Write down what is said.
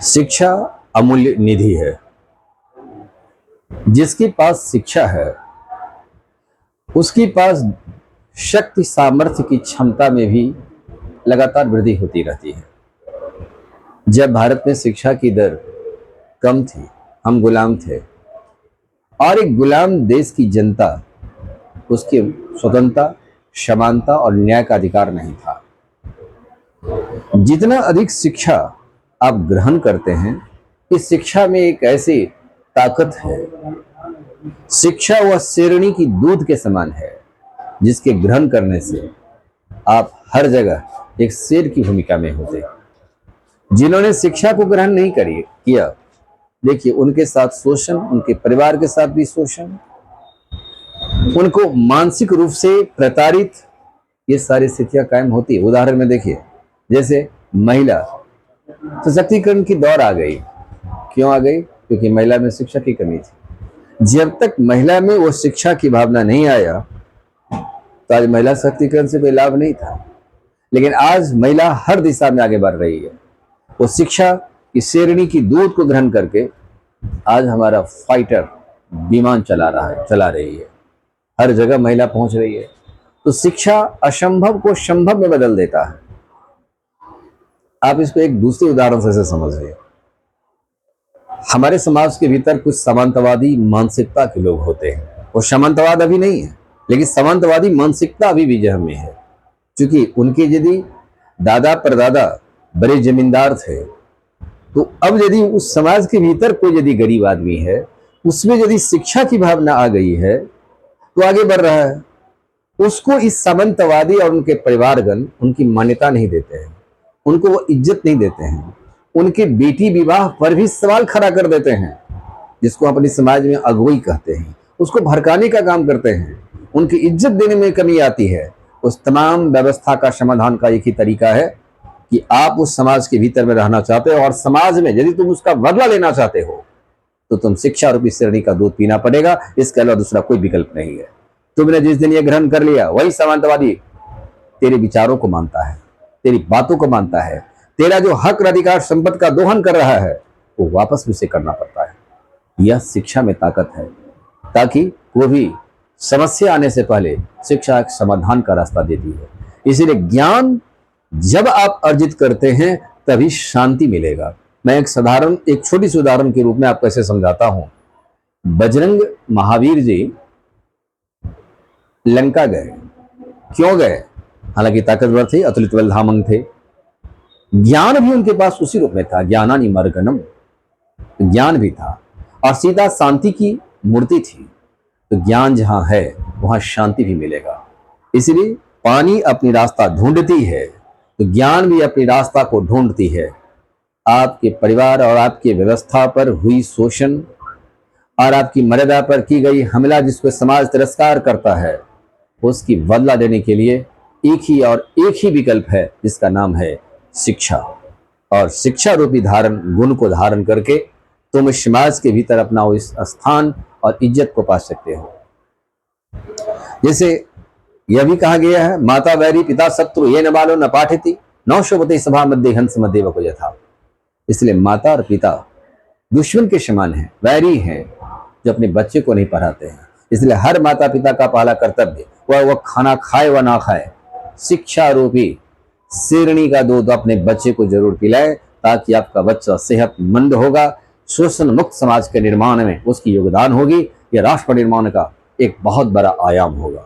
शिक्षा अमूल्य निधि है। जिसके पास शिक्षा है उसके पास शक्ति सामर्थ्य की क्षमता में भी लगातार वृद्धि होती रहती है। जब भारत में शिक्षा की दर कम थी, हम गुलाम थे और एक गुलाम देश की जनता उसकी स्वतंत्रता, समानता और न्याय का अधिकार नहीं था। जितना अधिक शिक्षा आप ग्रहण करते हैं, इस शिक्षा में एक ऐसी ताकत है। शिक्षा वह शेरनी की दूध के समान है जिसके ग्रहण करने से आप हर जगह एक शेर की भूमिका में होते। जिन्होंने शिक्षा को ग्रहण नहीं किया, देखिए उनके साथ शोषण, उनके परिवार के साथ भी शोषण, उनको मानसिक रूप से प्रताड़ित, ये सारी स्थितियां कायम होती है। उदाहरण में देखिए, जैसे महिला सशक्तिकरण की दौर आ गई। क्यों आ गई? क्योंकि महिला में शिक्षा की कमी थी। जब तक महिला में वो शिक्षा की भावना नहीं आया तो आज महिला सशक्तिकरण से कोई लाभ नहीं था। लेकिन आज महिला हर दिशा में आगे बढ़ रही है। वो शिक्षा की शेरनी की दूध को ग्रहण करके आज हमारा फाइटर विमान चला रही है। हर जगह महिला पहुंच रही है। तो शिक्षा असंभव को संभव में बदल देता है। आप इसको एक दूसरे उदाहरण से समझिए। हमारे समाज के भीतर कुछ सामंतवादी मानसिकता के लोग होते हैं। वो सामंतवाद अभी नहीं है, लेकिन सामंतवादी मानसिकता अभी भी जहम में है। क्योंकि उनके यदि दादा परदादा बड़े जमींदार थे, तो अब यदि उस समाज के भीतर कोई यदि गरीब आदमी है, उसमें यदि शिक्षा की भावना आ गई है तो आगे बढ़ रहा है। उसको इस सामंतवादी और उनके परिवारगण उनकी मान्यता नहीं देते हैं, उनको वो इज्जत नहीं देते हैं, उनके बेटी विवाह पर भी सवाल खड़ा कर देते हैं, जिसको अपने समाज में अगुवाई कहते हैं। उसको भड़काने का काम करते हैं, उनकी इज्जत देने में कमी आती है। उस तमाम व्यवस्था का समाधान का एक ही तरीका है कि आप उस समाज के भीतर में रहना चाहते हो और समाज में यदि तुम उसका बदला लेना चाहते हो तो तुम शिक्षा रूपी शेरनी का दूध पीना पड़ेगा। इसके अलावा दूसरा कोई विकल्प नहीं है। तुमने जिस दिन ये ग्रहण कर लिया, वही सामंतवादी तेरे विचारों को मानता है, तेरी बातों को मानता है। तेरा जो हक अधिकार संपत्ति का दोहन कर रहा है वो वापस उसे करना पड़ता है। यह शिक्षा में ताकत है, ताकि वो भी समस्या आने से पहले शिक्षा एक समाधान का रास्ता देती है। इसीलिए ज्ञान जब आप अर्जित करते हैं तभी शांति मिलेगा। मैं एक छोटी सी उदाहरण के रूप में आपको ऐसे समझाता हूं। बजरंग महावीर जी लंका गए। क्यों गए? हालांकि ताकतवर थे, अतुलित बलधामंग थे, ज्ञान भी उनके पास उसी रूप में था। ज्ञानानि मर्गनम, ज्ञान भी था। और सीता शांति की मूर्ति थी। तो ज्ञान जहां है वहां शांति भी मिलेगा। इसलिए पानी अपनी रास्ता ढूंढती है तो ज्ञान भी अपनी रास्ता को ढूंढती है। आपके परिवार और आपकी व्यवस्था पर हुई शोषण और आपकी मर्यादा पर की गई हमला, जिसको समाज तिरस्कार करता है, उसकी बदला देने के लिए एक ही विकल्प है, जिसका नाम है शिक्षा। और शिक्षा रूपी गुण को धारण करके तुम इस समाज के भीतर अपना इस स्थान और इज्जत को पा सकते हो। जैसे यह भी कहा गया है, माता वैरी पिता शत्रु ये न बालो न पाठिति नौ शोभते सभा मध्य हंस मध्य वको यथा। इसलिए माता और पिता दुश्मन के समान हैं, वैरी हैं, जो अपने बच्चे को नहीं पढ़ाते हैं। इसलिए हर माता पिता का पहला कर्तव्य वह खाना खाए व ना खाए, शिक्षा रूपी शेरनी का दूध अपने बच्चे को जरूर पिलाए, ताकि आपका बच्चा सेहतमंद होगा। शोषण मुक्त समाज के निर्माण में उसकी योगदान होगी। यह राष्ट्र निर्माण का एक बहुत बड़ा आयाम होगा।